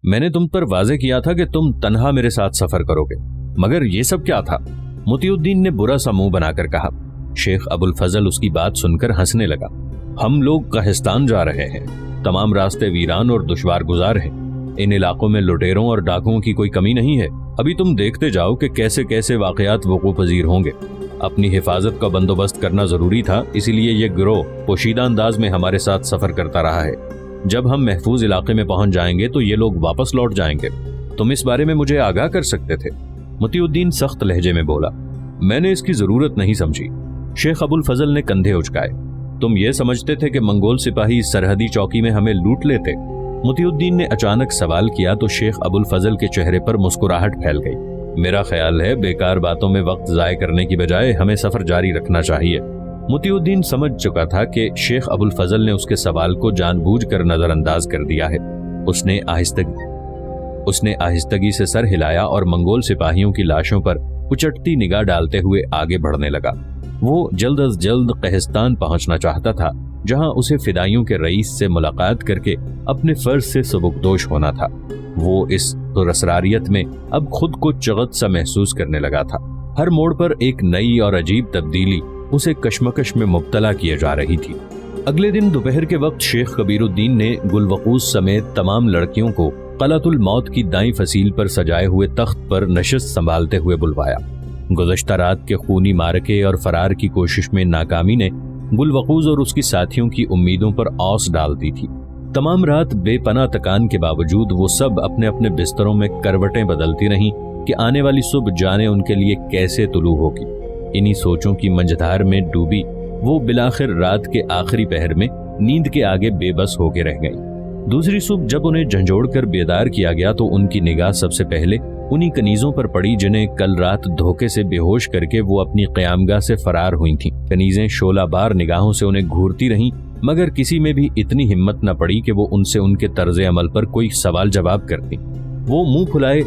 میں نے تم پر واضح کیا تھا کہ تم تنہا میرے ساتھ سفر کروگے، مگر یہ سب کیا تھا؟ مطیع الدین نے برا سا منہ بنا کر کہا۔ شیخ ابو الفضل اس کی بات سن کر ہنسنے لگا۔ ہم لوگ قہستان جا رہے ہیں، تمام راستے ویران اور دشوار گزار ہیں، ان علاقوں میں لٹیروں اور ڈاکوؤں کی کوئی کمی نہیں ہے، ابھی تم دیکھتے جاؤ کہ کیسے کیسے واقعات وقوع پذیر ہوں گے۔ اپنی حفاظت کا بندوبست کرنا ضروری تھا، اسی لیے یہ گروہ پوشیدہ انداز میں ہمارے ساتھ سفر کرتا رہا ہے۔ جب ہم محفوظ علاقے میں پہنچ جائیں گے تو یہ لوگ واپس لوٹ جائیں گے۔ تم اس بارے میں مجھے آگاہ کر سکتے تھے۔ مطیع الدین سخت لہجے میں بولا۔ میں نے اس کی ضرورت نہیں سمجھی۔ شیخ ابو الفضل نے کندھے اچکائے۔ تم یہ سمجھتے تھے کہ منگول سپاہی سرحدی چوکی میں ہمیں لوٹ لیتے؟ مطیع الدین نے اچانک سوال کیا تو شیخ ابو الفضل کے چہرے پر مسکراہٹ پھیل گئی۔ میرا خیال ہے بیکار باتوں میں وقت ضائع کرنے کی بجائے ہمیں سفر جاری رکھنا چاہیے۔ مطیع الدین سمجھ چکا تھا کہ شیخ ابو الفضل نے اس کے سوال کو جان بوجھ کر نظر انداز کر دیا ہے۔ اس نے آہستگی سے سر ہلایا اور منگول سپاہیوں کی لاشوں پر اچٹتی نگاہ ڈالتے ہوئے آگے بڑھنے لگا۔ وہ جلد از جلد قہستان پہنچنا چاہتا تھا، جہاں اسے فدائیوں کے رئیس سے ملاقات کر کے اپنے فرض سے سبکدوش ہونا تھا۔ وہ اس پراسراریت میں اب خود کو چغت سا محسوس کرنے لگا تھا۔ ہر موڑ پر ایک نئی اور عجیب تبدیلی اسے کشمکش میں مبتلا کیے جا رہی تھی۔ اگلے دن دوپہر کے وقت شیخ کبیر الدین نے گلوقوز سمیت تمام لڑکیوں کو قلعۃ الموت کی دائیں فصیل پر سجائے ہوئے تخت پر نشست سنبھالتے ہوئے بلوایا۔ گزشتہ رات کے خونی معرکے اور فرار کی کوشش میں ناکامی نے گلوقوز اور اس کی ساتھیوں کی امیدوں پر اوس ڈال دی تھی۔ تمام رات بے پناہ تکان کے باوجود وہ سب اپنے اپنے بستروں میں کروٹیں بدلتی رہیں کہ آنے والی صبح جانے ان کے لیے کیسے طلوع ہوگی۔ انہی سوچوں کی منجھدار میں ڈوبی وہ بلاخر رات کے آخری پہر میں نیند کے آگے بے بس ہو کے رہ گئیں۔ دوسری صبح جب انہیں جھنجھوڑ کر بیدار کیا گیا تو ان کی نگاہ سب سے پہلے انہی کنیزوں پر پڑی جنہیں کل رات دھوکے سے بے ہوش کر کے وہ اپنی قیامگاہ سے فرار ہوئی تھیں۔ کنیزیں شعلہ بار نگاہوں سے انہیں گھورتی رہیں، مگر کسی میں بھی اتنی ہمت نہ پڑی کہ وہ ان سے ان کے طرز عمل پر کوئی سوال جواب کرتی۔ وہ منہ پھلائے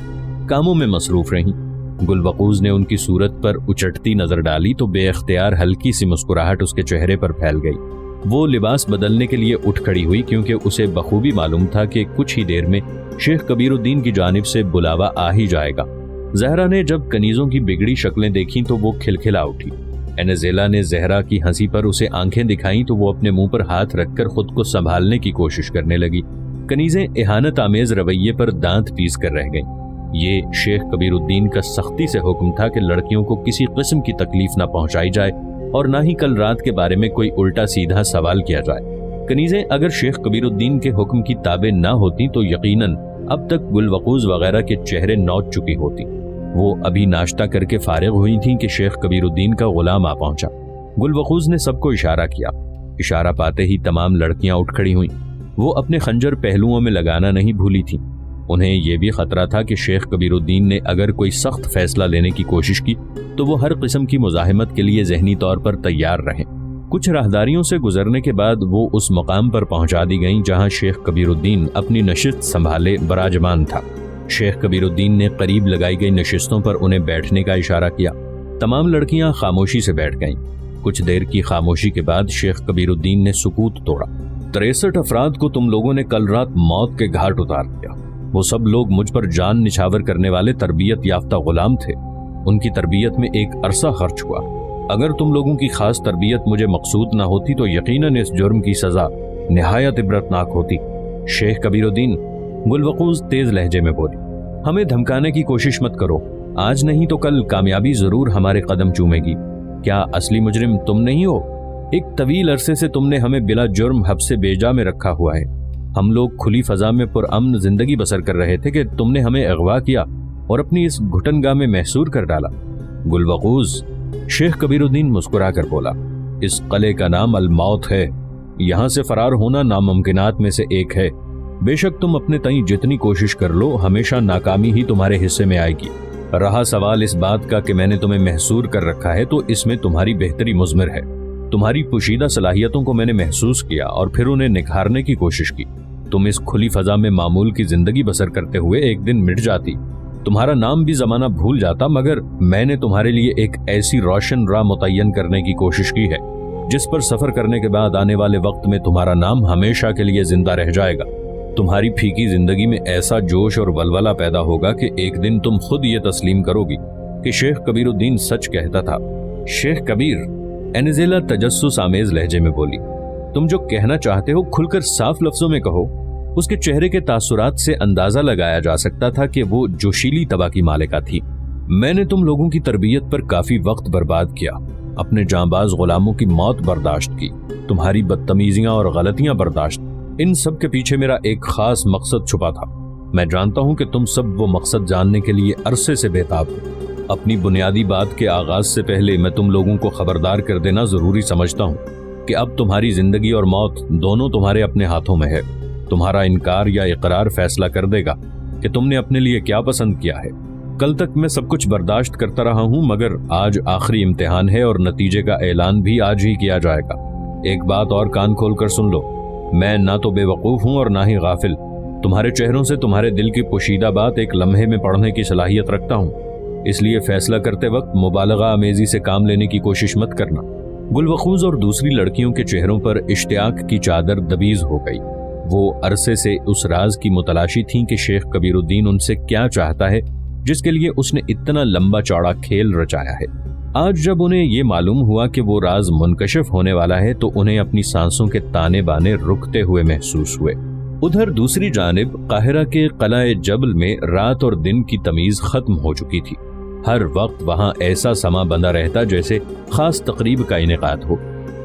کاموں میں مصروف رہیں۔ گلوقوز نے ان کی صورت پر اچٹتی نظر ڈالی تو بے اختیار ہلکی سی مسکراہٹ اس کے چہرے پر پھیل گئی۔ وہ لباس بدلنے کے لیے اٹھ کھڑی ہوئی کیونکہ اسے بخوبی معلوم تھا کہ کچھ ہی دیر میں شیخ کبیر الدین کی جانب سے بلاوا آ ہی جائے گا۔ زہرا نے جب کنیزوں کی بگڑی شکلیں دیکھیں تو وہ کھلکھلا اٹھی۔ انزیلا نے زہرا کی ہنسی پر اسے آنکھیں دکھائیں تو وہ اپنے منہ پر ہاتھ رکھ کر خود کو سنبھالنے کی کوشش کرنے لگی۔ کنیزیں اہانت آمیز رویے پر دانت پیس کر رہ گئیں۔ یہ شیخ کبیر الدین کا سختی سے حکم تھا کہ لڑکیوں کو کسی قسم کی تکلیف نہ پہنچائی جائے اور نہ ہی کل رات کے بارے میں کوئی الٹا سیدھا سوال کیا جائے۔ کنیزیں اگر شیخ کبیر الدین کے حکم کی تابع نہ ہوتی تو یقیناً اب تک گلوقوز وغیرہ کے چہرے نوچ چکی ہوتی۔ وہ ابھی ناشتہ کر کے فارغ ہوئی تھیں کہ شیخ کبیر الدین کا غلام آ پہنچا۔ گلوقوز نے سب کو اشارہ کیا۔ اشارہ پاتے ہی تمام لڑکیاں اٹھ کھڑی ہوئیں۔ وہ اپنے خنجر پہلوؤں میں لگانا نہیں بھولی تھیں۔ انہیں یہ بھی خطرہ تھا کہ شیخ کبیر الدین نے اگر کوئی سخت فیصلہ لینے کی کوشش کی تو وہ ہر قسم کی مزاحمت کے لیے ذہنی طور پر تیار رہیں۔ کچھ راہداریوں سے گزرنے کے بعد وہ اس مقام پر پہنچا دی گئیں جہاں شیخ کبیر الدین اپنی نشست سنبھالے براجمان تھا۔ شیخ کبیر الدین نے قریب لگائی گئی نشستوں پر انہیں بیٹھنے کا اشارہ کیا۔ تمام لڑکیاں خاموشی سے بیٹھ گئیں۔ کچھ دیر کی خاموشی کے بعد شیخ کبیر الدین نے سکوت توڑا۔ 63 افراد کو تم لوگوں نے کل رات موت کے گھاٹ اتار دیا۔ وہ سب لوگ مجھ پر جان نچھاور کرنے والے تربیت یافتہ غلام تھے۔ ان کی تربیت میں ایک عرصہ خرچ ہوا۔ اگر تم لوگوں کی خاص تربیت مجھے مقصود نہ ہوتی تو یقیناً اس جرم کی سزا نہایت عبرتناک ہوتی۔ شیخ کبیر الدین، گلوقوز تیز لہجے میں بولی، ہمیں دھمکانے کی کوشش مت کرو۔ آج نہیں تو کل کامیابی ضرور ہمارے قدم چومے گی۔ کیا اصلی مجرم تم نہیں ہو؟ ایک طویل عرصے سے تم نے ہمیں بلا جرم حبس بیجا میں رکھا ہوا ہے۔ ہم لوگ کھلی فضا میں پرامن زندگی بسر کر رہے تھے کہ تم نے ہمیں اغوا کیا اور اپنی اس گھٹن گاہ میں محصور کر ڈالا۔ گلوقوز، شیخ کبیر الدین مسکرا کر بولا، اس قلعے کا نام الموت ہے۔ یہاں سے فرار ہونا ناممکنات میں سے ایک ہے۔ بے شک تم اپنے تئیں جتنی کوشش کر لو ہمیشہ ناکامی ہی تمہارے حصے میں آئے گی۔ رہا سوال اس بات کا کہ میں نے تمہیں محصور کر رکھا ہے تو اس میں تمہاری بہتری مضمر ہے۔ تمہاری پوشیدہ صلاحیتوں کو میں نے محسوس کیا اور پھر انہیں نکھارنے کی کوشش کی۔ تم اس کھلی فضا میں معمول کی زندگی بسر کرتے ہوئے ایک دن مٹ جاتی، تمہارا نام بھی زمانہ بھول جاتا، مگر میں نے تمہارے لیے ایک ایسی روشن راہ متعین کرنے کی کوشش کی ہے جس پر سفر کرنے کے بعد آنے والے وقت میں تمہارا نام ہمیشہ کے لیے زندہ رہ جائے گا۔ تمہاری پھیکی زندگی میں ایسا جوش اور ولولہ پیدا ہوگا کہ ایک دن تم خود یہ تسلیم کرو گی کہ شیخ کبیر الدین سچ کہتا تھا۔ شیخ کبیر، اینزیلا تجسس آمیز لہجے میں بولی، تم جو کہنا چاہتے ہو کھل کر صاف لفظوں میں کہو۔ اس کے چہرے کے تاثرات سے اندازہ لگایا جا سکتا تھا کہ وہ جوشیلی طبع کی مالکہ تھی۔ میں نے تم لوگوں کی تربیت پر کافی وقت برباد کیا، اپنے جانباز غلاموں کی موت برداشت کی، تمہاری بدتمیزیاں اور غلطیاں برداشت، ان سب کے پیچھے میرا ایک خاص مقصد چھپا تھا۔ میں جانتا ہوں کہ تم سب وہ مقصد جاننے کے لیے عرصے سے بےتاب ہو۔ اپنی بنیادی بات کے آغاز سے پہلے میں تم لوگوں کو خبردار کر دینا ضروری سمجھتا ہوں کہ اب تمہاری زندگی اور موت دونوں تمہارے اپنے ہاتھوں میں ہے۔ تمہارا انکار یا اقرار فیصلہ کر دے گا کہ تم نے اپنے لیے کیا پسند کیا ہے۔ کل تک میں سب کچھ برداشت کرتا رہا ہوں، مگر آج آخری امتحان ہے اور نتیجے کا اعلان بھی آج ہی کیا جائے گا۔ ایک بات اور کان کھول کر سن لو، میں نہ تو بے وقوف ہوں اور نہ ہی غافل۔ تمہارے چہروں سے تمہارے دل کی پوشیدہ بات ایک لمحے میں پڑھنے کی صلاحیت رکھتا ہوں، اس لیے فیصلہ کرتے وقت مبالغہ آمیزی سے کام لینے کی کوشش مت کرنا۔ گلوخوز اور دوسری لڑکیوں کے چہروں پر اشتیاق کی چادر دبیز ہو گئی۔ وہ عرصے سے اس راز کی متلاشی تھیں کہ شیخ کبیر الدین ان سے کیا چاہتا ہے جس کے لیے اس نے اتنا لمبا چوڑا کھیل رچایا ہے۔ آج جب انہیں یہ معلوم ہوا کہ وہ راز منکشف ہونے والا ہے تو انہیں اپنی سانسوں کے تانے بانے رکتے ہوئے محسوس ہوئے۔ ادھر دوسری جانب قاہرہ کے قلعہ جبل میں رات اور دن کی تمیز ختم ہو چکی تھی۔ ہر وقت وہاں ایسا سما بندہ رہتا جیسے خاص تقریب کا انعقاد ہو۔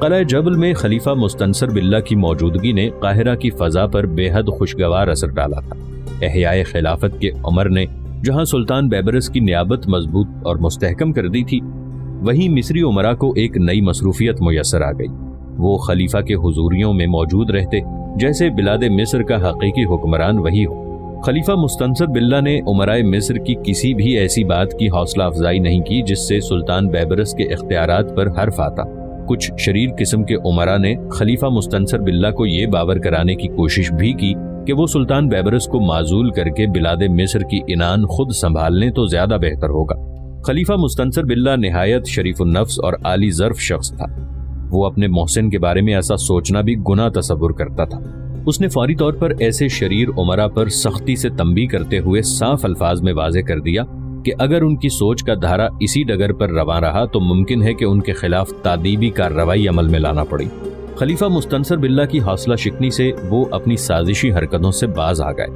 قلعہ جبل میں خلیفہ مستنصر باللہ کی موجودگی نے قاہرہ کی فضا پر بے حد خوشگوار اثر ڈالا تھا۔ احیاء خلافت کے عمر نے جہاں سلطان بیبرس کی نیابت مضبوط اور مستحکم کر دی تھی، وہیں مصری امراء کو ایک نئی مصروفیت میسر آ گئی۔ وہ خلیفہ کے حضوریوں میں موجود رہتے جیسے بلاد مصر کا حقیقی حکمران وہی ہو۔ خلیفہ مستنصر باللہ نے امرائے مصر کی کسی بھی ایسی بات کی حوصلہ افزائی نہیں کی جس سے سلطان بیبرس کے اختیارات پر حرف آتا۔ کچھ شریر قسم کے امراء نے خلیفہ مستنصر باللہ کو یہ باور کرانے کی کوشش بھی کی کہ وہ سلطان بیبرس کو معزول کر کے بلاد مصر کی عنان خود سنبھال لیں تو زیادہ بہتر ہوگا۔ خلیفہ مستنصر باللہ نہایت شریف النفس اور عالی ظرف شخص تھا۔ وہ اپنے محسن کے بارے میں ایسا سوچنا بھی گناہ تصور کرتا تھا۔ اس نے فوری طور پر ایسے شریر امراء پر سختی سے تنبیہ کرتے ہوئے صاف الفاظ میں واضح کر دیا کہ اگر ان کی سوچ کا دھارا اسی ڈگر پر رواں رہا تو ممکن ہے کہ ان کے خلاف تادیبی کارروائی عمل میں لانا پڑی۔ خلیفہ مستنصر باللہ کی حوصلہ شکنی سے وہ اپنی سازشی حرکتوں سے باز آ گئے۔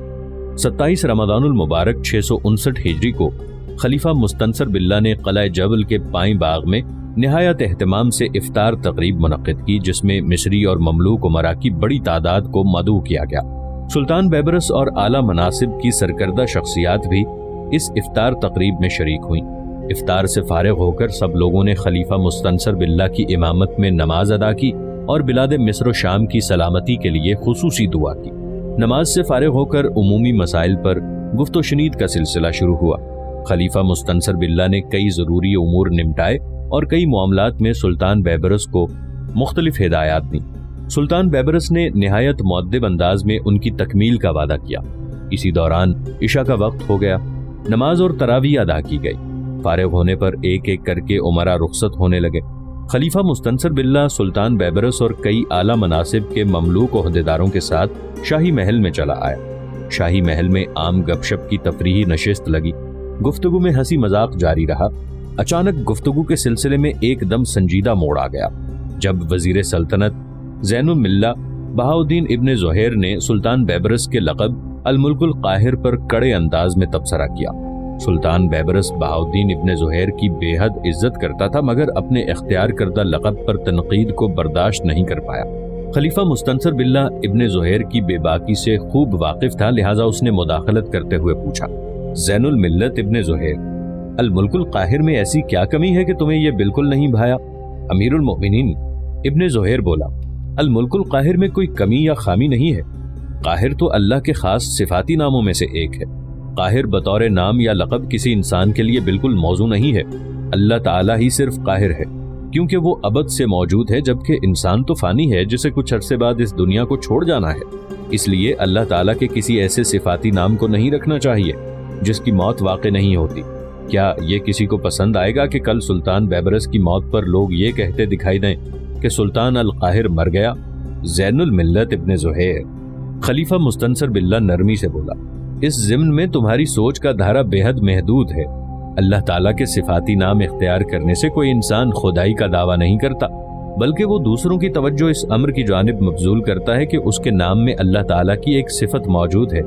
27 رمضان المبارک 659 ہجری کو خلیفہ مستنصر باللہ نے قلعہ جبل کے پائیں باغ میں نہایت اہتمام سے افطار تقریب منعقد کی، جس میں مصری اور مملوک امراء کی بڑی تعداد کو مدعو کیا گیا۔ سلطان بیبرس اور اعلیٰ مناصب کی سرکردہ شخصیات بھی اس افطار تقریب میں شریک ہوئیں۔ افطار سے فارغ ہو کر سب لوگوں نے خلیفہ مستنصر باللہ کی امامت میں نماز ادا کی اور بلاد مصر و شام کی سلامتی کے لیے خصوصی دعا کی۔ نماز سے فارغ ہو کر عمومی مسائل پر گفت و شنید کا سلسلہ شروع ہوا۔ خلیفہ مستنصر باللہ نے کئی ضروری امور نمٹائے اور کئی معاملات میں سلطان بیبرس کو مختلف ہدایات دیں۔ سلطان بیبرس نے نہایت مؤدب انداز میں ان کی تکمیل کا وعدہ کیا۔ اسی دوران عشاء کا وقت ہو گیا، نماز اور تراویح ادا کی گئی۔ فارغ ہونے پر ایک ایک کر کے امراء رخصت ہونے لگے۔ خلیفہ مستنصر باللہ سلطان بیبرس اور کئی اعلیٰ مناصب کے مملوک عہدیداروں کے ساتھ شاہی محل میں چلا آیا۔ شاہی محل میں عام گپ شپ کی تفریحی نشست لگی، گفتگو میں ہنسی مذاق جاری رہا۔ اچانک گفتگو کے سلسلے میں ایک دم سنجیدہ موڑ آ گیا جب وزیر سلطنت زین الملہ بہاؤالدین ابن زہیر نے سلطان بیبرس کے لقب الملک القاہر پر کڑے انداز میں تبصرہ کیا۔ سلطان بیبرس بہاؤالدین ابن زہیر کی بے حد عزت کرتا تھا، مگر اپنے اختیار کردہ لقب پر تنقید کو برداشت نہیں کر پایا۔ خلیفہ مستنصر باللہ ابن زہیر کی بے باکی سے خوب واقف تھا، لہٰذا اس نے مداخلت کرتے ہوئے پوچھا، زین الملت ابن زہیر، الملک القاہر میں ایسی کیا کمی ہے کہ تمہیں یہ بالکل نہیں بھایا؟ امیر المؤمنین ابن زہیر بولا، الملک القاہر میں کوئی کمی یا خامی نہیں ہے۔ قاہر تو اللہ کے خاص صفاتی ناموں میں سے ایک ہے۔ قاہر بطور نام یا لقب کسی انسان کے لیے بالکل موزوں نہیں ہے۔ اللہ تعالیٰ ہی صرف قاہر ہے، کیونکہ وہ ابد سے موجود ہے، جبکہ انسان تو فانی ہے جسے کچھ عرصے بعد اس دنیا کو چھوڑ جانا ہے۔ اس لیے اللہ تعالیٰ کے کسی ایسے صفاتی نام کو نہیں رکھنا چاہیے جس کی موت واقع نہیں ہوتی۔ کیا یہ کسی کو پسند آئے گا کہ کل سلطان بیبرس کی موت پر لوگ یہ کہتے دکھائی دیں کہ سلطان القاہر مر گیا؟ زین الملت ابن زہیر، खलीफा मुस्तनसर बिल्ला नरमी से बोला, इस ज़िम्न में तुम्हारी सोच का धारा बेहद महदूद है। अल्लाह ताला के सिफाती नाम इख्तियार करने से कोई इंसान खुदाई का दावा नहीं करता, बल्कि वो दूसरों की तवज्जो इस अम्र की जानिब मबजूल करता है कि उसके नाम में अल्लाह ताला की एक सिफत मौजूद है,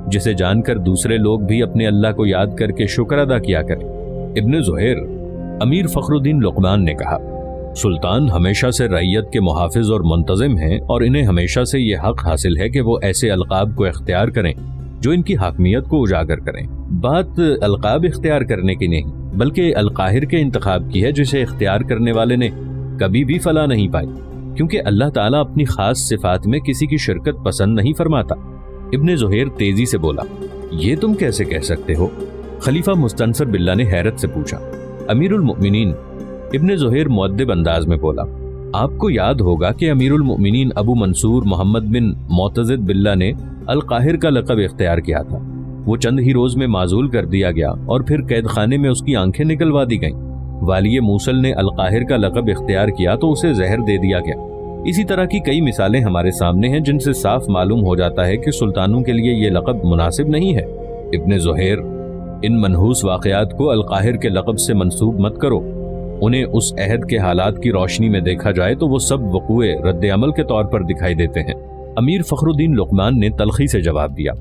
जिसे जानकर दूसरे लोग भी अपने अल्लाह को याद करके शुक्र अदा किया करें। इब्न ज़ुहैर अमीर फ़खरुद्दीन लुक़मान ने कहा, सुल्तान हमेशा से रईयत के मुहाफ़िज़ और मुंतज़िम हैं और इन्हें हमेशा से ये हक़ हासिल है कि वो ऐसे अलक़ाब को इख्तियार करें जो इनकी हाकमियत को उजागर करें। बात अलक़ाब इख्तियार करने की नहीं, बल्कि अलक़ाहिर के इंतखाब की है, जिसे इख्तियार करने वाले ने कभी भी फला नहीं पाई, क्योंकि अल्लाह ताला अपनी ख़ास सिफ़ात में किसी की शिरकत पसंद नहीं फरमाता। इब्न ज़ुहैर तेज़ी से बोला, ये तुम कैसे कह सकते हो? खलीफा मुस्तनसर बिल्ला ने हैरत से पूछा। अमीरुल मुमिनीन इब्न ज़ुहैर मुअद्दिब अंदाज में बोला, आपको याद होगा कि अमीरुल मुमिनीन अबू मंसूर मोहम्मद बिन मोतज़िद बिल्ला ने अल-काहिर का लक़ब इख्तियार किया था। वो चंद ही रोज़ में माजूल कर दिया गया और फिर कैद खाने में उसकी आंखें निकलवा दी गईं। वालिय मूसल ने अल-काहिर का लक़ब इख्तियार किया तो उसे जहर दे दिया गया। इसी तरह की कई मिसालें हमारे सामने हैं, जिनसे साफ मालूम हो जाता है कि सुल्तानों के लिए ये लक़ब मुनासिब नहीं है। इब्न ज़ुहैर, इन मनहूस वाक़यात को अल-काहिर के लक़ब से मंसूब मत करो। उन्हें उस अहद के हालात की रोशनी में देखा जाए तो वो सब वक़ूए रद्द अमल के तौर पर दिखाई देते हैं। अमीर फ़खरुद्दीन लुक़मान ने तलख़ी से जवाब दिया,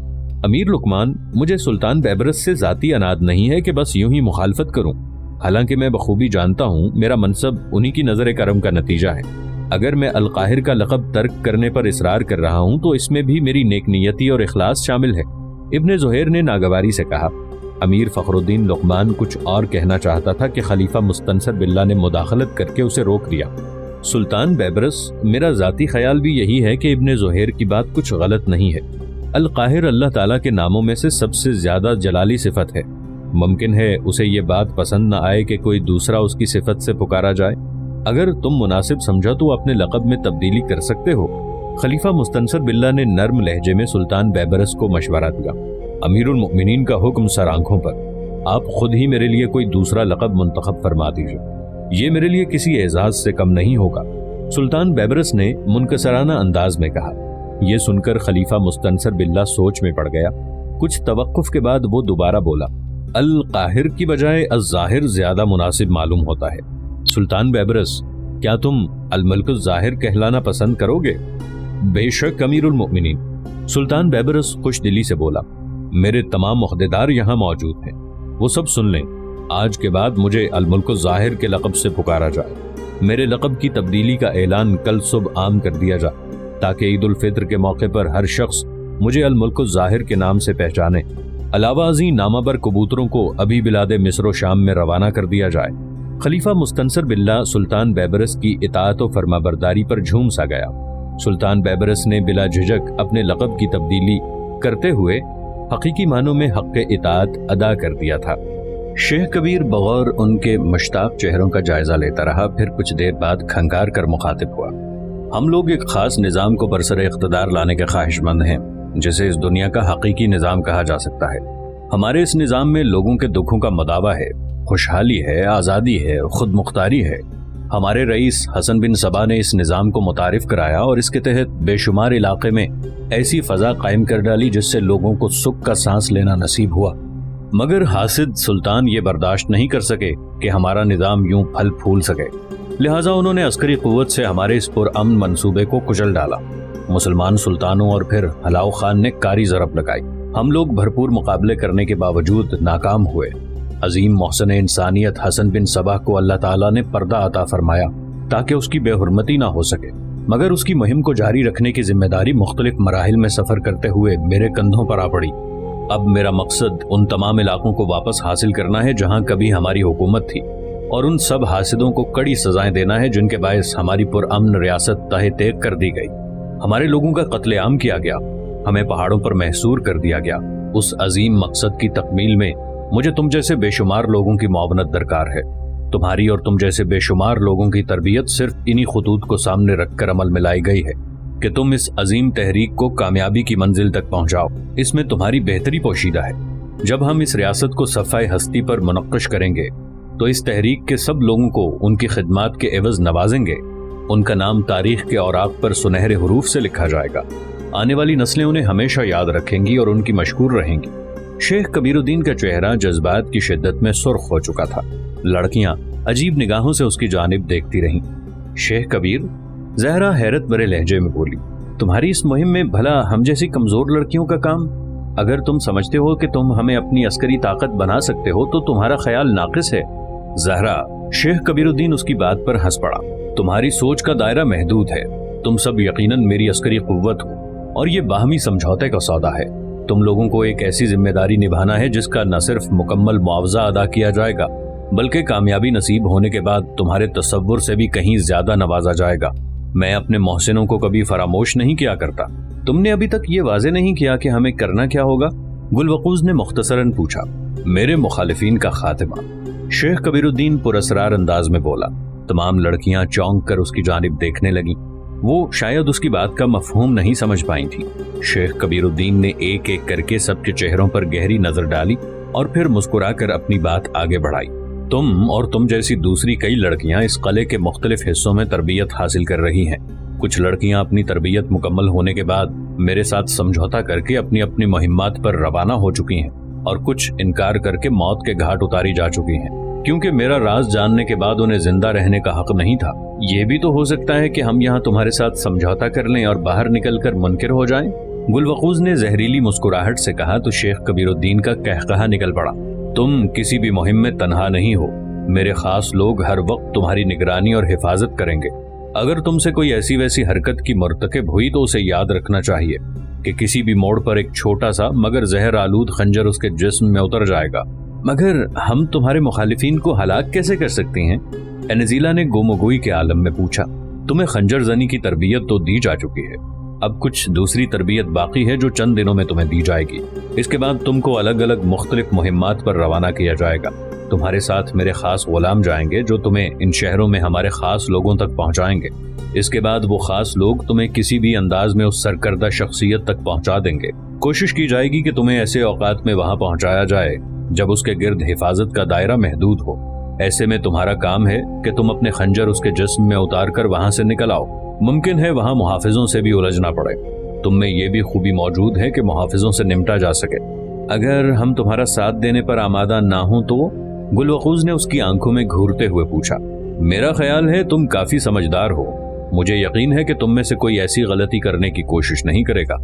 अमीर लुक़मान, मुझे सुल्तान बैबरस से ज़ाती अनाद नहीं है कि बस यूं ही मुखालफत करूं। हालांकि मैं बखूबी जानता हूं मेरा मनसब उन्हीं की नज़र करम का नतीजा है। अगर मैं अल-काहिर का लक़ब तर्क करने पर इसरार कर रहा हूं तो इसमें भी मेरी नेक नियति और इखलास शामिल है। इब्न ज़ुहैर ने नागवारी से कहा। अमीर फ़खरुद्दीन लुक़मान कुछ और कहना चाहता था कि खलीफा मुस्तनसर बिल्ला ने मुदाखलत करके उसे रोक दिया। सुल्तान बैबरस, मेरा ज़ाती ख्याल भी यही है कि इब्न ज़ुहैर की बात कुछ गलत नहीं है। अल-काहिर अल्लाह ताला के नामों में से सबसे ज़्यादा जलाली सिफत है। मुमकिन है उसे ये बात पसंद न आए कि कोई दूसरा उसकी सिफत से पुकारा जाए। अगर तुम मुनासिब समझो तो अपने लक़ब में तब्दीली कर सकते हो। खलीफा मुस्तनसर बिल्ला ने नर्म लहजे में सुल्तान बैबरस को मशवरा दिया। अमीरुल मुमिनीन का हुक्म सर आंखों पर, आप खुद ही मेरे लिए कोई दूसरा लक़ब मुंतखब फरमा दीजिए, ये मेरे लिए किसी एजाज से कम नहीं होगा। सुल्तान बैबरस ने मुनकसराना अंदाज में कहा। यह सुनकर खलीफा मुस्तनसर बिल्ला सोच में पड़ गया। कुछ तवक्कुफ के बाद वो दोबारा बोला, अल-काहिर की बजाय अज़-ज़ाहिर ज्यादा मुनासिब मालूम होता है। सुल्तान बैबरस, क्या तुम अल-मल्क-उज़-ज़ाहिर कहलाना पसंद करोगे? बेशक अमीरुल मुमिनीन। सुल्तान बैबरस खुश दिली से बोला, मेरे तमाम ओहदेदार यहाँ मौजूद हैं, वो सब सुन लें। आज के बाद मुझे अल-मुल्क-उज़-ज़ाहिर के लक़ब से पुकारा जाए। मेरे लक़ब की तब्दीली का ऐलान कल सुबह आम कर दिया जाए, ताकि ईद उल फित्र के मौके पर हर शख्स मुझे अल-मुल्क-उज़-ज़ाहिर के नाम से पहचाने। अलावा अज़ीं नामाबर कबूतरों को अभी बिलादे मिस्र शाम में रवाना कर दिया जाए। खलीफा मुस्तनसर बिल्ला सुल्तान बैबरस की इताअत व फरमाबरदारी पर झूम सा गया। सुल्तान बैबरस ने बिला झिझक अपने लक़ब की तब्दीली करते हुए हकीकी मानों में हक़ इताअत अदा कर दिया था। शेख कबीर बगौर उनके मुश्ताक चेहरों का जायजा लेता रहा, फिर कुछ देर बाद खंगार कर मुखातिब हुआ। हम लोग एक खास निज़ाम को बरसर इख्तिदार लाने के ख्वाहिशमंद हैं, जिसे इस दुनिया का हकीकी निज़ाम कहा जा सकता है। हमारे इस निज़ाम में लोगों के दुखों का मदावा है, खुशहाली है, आज़ादी है, खुद मुख्तारी है। हमारे रईस हसन बिन सबा ने इस निज़ाम को मुतारिफ कराया और इसके तहत बेशुमार इलाके में ऐसी फ़ज़ा कायम कर डाली जिससे लोगों को सुख का सांस लेना नसीब हुआ। मगर हासिद सुल्तान ये बर्दाश्त नहीं कर सके कि हमारा निज़ाम यूं फल फूल सके, लिहाजा उन्होंने अस्करी क़ुव्वत से हमारे इस पुरअमन मंसूबे को कुचल डाला। मुसलमान सुल्तानों और फिर हलाउ खान ने कारी ज़रब लगाई। हम लोग भरपूर मुकाबले करने के बावजूद नाकाम हुए। अजीम मोहसन इंसानियत हसन बिन सबा को अल्लाह ताला ने पर्दा अता फरमाया ताकि उसकी बेहुरमती ना हो सके, मगर उसकी मुहिम को जारी रखने की जिम्मेदारी मुख्तलिफ मराहिल में सफ़र करते हुए मेरे कंधों पर आ पड़ी। अब मेरा मकसद उन तमाम इलाकों को वापस हासिल करना है जहाँ कभी हमारी हुकूमत थी, और उन सब हासिदों को कड़ी सजाएं देना है जिनके बायस हमारी पुरअमन रियासत तहे तेग कर दी गई। हमारे लोगों का कत्लेआम किया गया, हमें पहाड़ों पर महसूर कर दिया गया। उस अजीम मकसद की तकमील में मुझे तुम जैसे बेशुमार लोगों की मुआवनत दरकार है। तुम्हारी और तुम जैसे बेशुमार लोगों की तरबियत सिर्फ इन्हीं खुतूत को सामने रखकर अमल में लाई गई है कि तुम इस अजीम तहरीक को कामयाबी की मंजिल तक पहुंचाओ। इसमें तुम्हारी बेहतरी पोशीदा है। जब हम इस रियासत को सफ़ाए हस्ती पर मुनक्कश करेंगे तो इस तहरीक के सब लोगों को उनकी खिदमात के एवज नवाजेंगे। उनका नाम तारीख के औराक पर सुनहरे हरूफ से लिखा जाएगा। आने वाली नस्लें उन्हें हमेशा याद रखेंगी और उनकी मशहूर रहेंगी। शेख कबीरुद्दीन का चेहरा जज्बात की शिद्दत में सुर्ख हो चुका था। लड़कियां अजीब निगाहों से उसकी जानिब देखती रहीं। शेख कबीर, जहरा हैरत भरे लहजे में बोली, तुम्हारी इस मुहिम में भला हम जैसी कमजोर लड़कियों का काम? अगर तुम समझते हो कि तुम हमें अपनी अस्करी ताकत बना सकते हो तो तुम्हारा ख्याल नाकिस है। जहरा, शेख कबीरुद्दीन उसकी बात पर हंस पड़ा, तुम्हारी सोच का दायरा महदूद है। तुम सब यकीनन मेरी अस्करी कुव्वत हो और ये बाहमी समझौते का सौदा है। तुम लोगों को एक ऐसी जिम्मेदारी निभाना है जिसका न सिर्फ मुकम्मल मुआवजा अदा किया जाएगा बल्कि कामयाबी नसीब होने के बाद तुम्हारे तसव्वुर से भी कहीं ज्यादा नवाजा जाएगा। मैं अपने मोहसिनों को कभी फरामोश नहीं किया करता। तुमने अभी तक ये वाजे नहीं किया कि हमें करना क्या होगा? गुलवकूज ने मुख्तसरन पूछा। मेरे मुखालिफिन का खातिमा, शेख कबीरुद्दीन पुरस्रार अंदाज में बोला। तमाम लड़कियां चौंक कर उसकी जानिब देखने लगीं। वो शायद उसकी बात का मफहूम नहीं समझ पाई थी। शेख कबीरुद्दीन ने एक एक करके सबके चेहरों पर गहरी नजर डाली और फिर मुस्कुराकर अपनी बात आगे बढ़ाई। तुम और तुम जैसी दूसरी कई लड़कियां इस किले के मुख्तलिफ हिस्सों में तरबियत हासिल कर रही हैं। कुछ लड़कियां अपनी तरबियत मुकम्मल होने के बाद मेरे साथ समझौता करके अपनी अपनी मुहिम्मात पर रवाना हो चुकी हैं और कुछ इनकार करके मौत के घाट उतारी जा चुकी हैं, क्योंकि मेरा राज जानने के बाद उन्हें जिंदा रहने का हक नहीं था। ये भी तो हो सकता है कि हम यहाँ तुम्हारे साथ समझौता कर लें और बाहर निकलकर मुनकिर हो जाएं। गुलवकूज ने जहरीली मुस्कुराहट से कहा तो शेख कबीरुद्दीन का कहकहा निकल पड़ा। तुम किसी भी मुहिम में तन्हा नहीं हो। मेरे खास लोग हर वक्त तुम्हारी निगरानी और हिफाजत करेंगे। अगर तुमसे कोई ऐसी वैसी हरकत की मुर्तकिब हुई तो उसे याद रखना चाहिए कि किसी भी मोड़ पर एक छोटा सा मगर जहर आलूद खंजर उसके जिस्म में उतर जाएगा। मगर हम तुम्हारे मुखालिफिन को हलाक कैसे कर सकती हैं? एनजीला ने गोमगोई के आलम में पूछा। तुम्हें खंजर जनी की तरबियत तो दी जा चुकी है, अब कुछ दूसरी तरबियत बाकी है जो चंद दिनों में तुम्हें दी जाएगी। इसके बाद तुमको अलग अलग मुख्तलिफ मुहिम्मात पर रवाना किया जाएगा। तुम्हारे साथ मेरे खास गुलाम जाएंगे जो तुम्हें इन शहरों में हमारे खास लोगों तक पहुंचाएंगे। इसके बाद वो खास लोग तुम्हें किसी भी अंदाज में उस सरकर्दा शख्सियत तक पहुंचा देंगे। कोशिश की जाएगी कि तुम्हें ऐसे औकात में वहां पहुंचाया जाए जब उसके गिर्द हिफाजत का दायरा महदूद हो। ऐसे में तुम्हारा काम है कि तुम अपने खंजर उसके जिस्म में उतार कर वहां से निकल आओ। मुमकिन है वहां मुहाफिजों से भी उलझना पड़े। तुम में ये भी खूबी मौजूद है कि मुहाफिजों से निमटा जा सके। अगर हम तुम्हारा साथ देने पर आमादा ना हो तो? गुलवकूज ने उसकी आंखों में घूरते हुए पूछा। मेरा ख्याल है तुम काफी समझदार हो। मुझे यकीन है कि तुम में से कोई ऐसी गलती करने की कोशिश नहीं करेगा।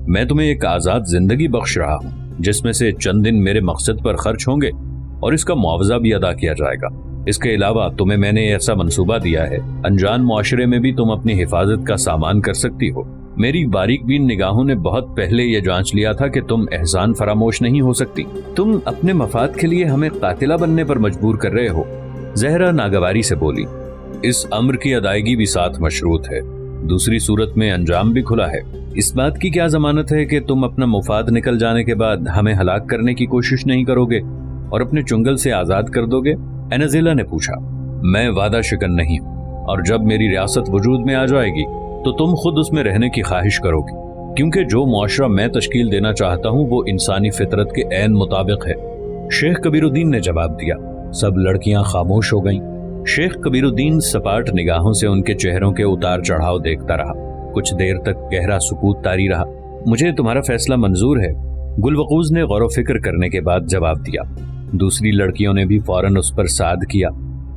मैं तुम्हें एक आजाद जिंदगी बख्श रहा हूँ जिसमें से चंद दिन मेरे मकसद पर खर्च होंगे और इसका मुआवजा भी अदा किया जाएगा। इसके अलावा तुम्हें मैंने ऐसा मंसूबा दिया है, अनजान मुआशरे में भी तुम अपनी हिफाजत का सामान कर सकती हो। मेरी बारीक बीन निगाहों ने बहुत पहले ये जांच लिया था कि तुम एहसान फरामोश नहीं हो सकती। तुम अपने मफाद के लिए हमें कातिला बनने पर मजबूर कर रहे हो। जहरा नागवारी से बोली। इस अम्र की अदायगी भी साथ मशरूत है, दूसरी सूरत में अंजाम भी खुला है। इस बात की क्या जमानत है कि तुम अपना मुफाद निकल जाने के बाद हमें हलाक करने की कोशिश नहीं करोगे और अपने चुंगल से आजाद कर दोगे? एनजीला ने पूछा। मैं वादा शिकन नहीं हूँ और जब मेरी रियासत वजूद में आ जाएगी तो तुम खुद उसमें रहने की ख्वाहिश करोगी, क्योंकि जो मुआशरा मैं तश्कील देना चाहता हूँ वो इंसानी फितरत के ऐन मुताबिक है। शेख कबीरुद्दीन ने जवाब दिया। सब लड़कियां खामोश हो गईं। शेख कबीरुद्दीन सपाट निगाहों से उनके चेहरों के उतार चढ़ाव देखता रहा। कुछ देर तक गहरा सुकूत तारी रहा। मुझे तुम्हारा फैसला मंजूर है, गुलवकूज ने गौर फिक्र करने के बाद जवाब दिया। दूसरी लड़कियों ने भी फौरन उस पर साद किया।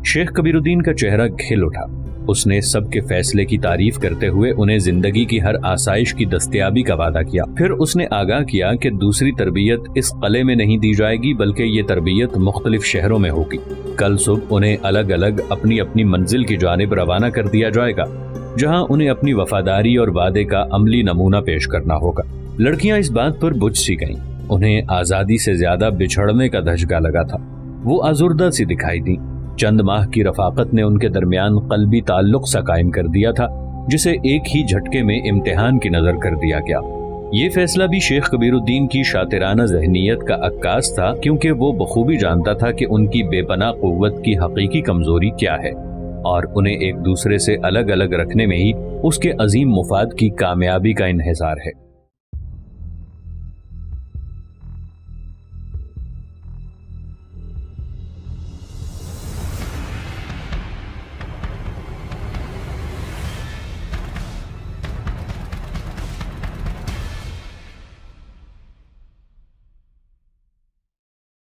शेख कबीरुद्दीन का चेहरा खिल उठा। उसने सबके फैसले की तारीफ करते हुए उन्हें जिंदगी की हर आसाइश की दस्तयाबी का वादा किया। फिर उसने आगाह किया कि दूसरी तरबियत इस किले में नहीं दी जाएगी बल्कि ये तरबियत मुख्तलिफ शहरों में होगी। कल सुबह उन्हें अलग अलग अपनी अपनी मंजिल की जानिब रवाना कर दिया जाएगा, जहां उन्हें अपनी वफादारी और वादे का अमली नमूना पेश करना होगा। लड़कियां इस बात पर बुझ सी गईं। उन्हें आजादी से ज्यादा बिछड़ने का धचका लगा था। वो आजुर्दा सी दिखाई दी। चंद माह की रफाकत ने उनके दरमियान कल्बी ताल्लुक सा कायम कर दिया था, जिसे एक ही झटके में इम्तिहान की नजर कर दिया गया। ये फैसला भी शेख कबीरुद्दीन की शातिराना ज़हनियत का अक्कास था, क्योंकि वो बखूबी जानता था कि उनकी बेपनाह कुव्वत की हकीकी कमजोरी क्या है और उन्हें एक दूसरे से अलग अलग रखने में ही उसके अजीम मुफाद की कामयाबी का इन्हिसार है।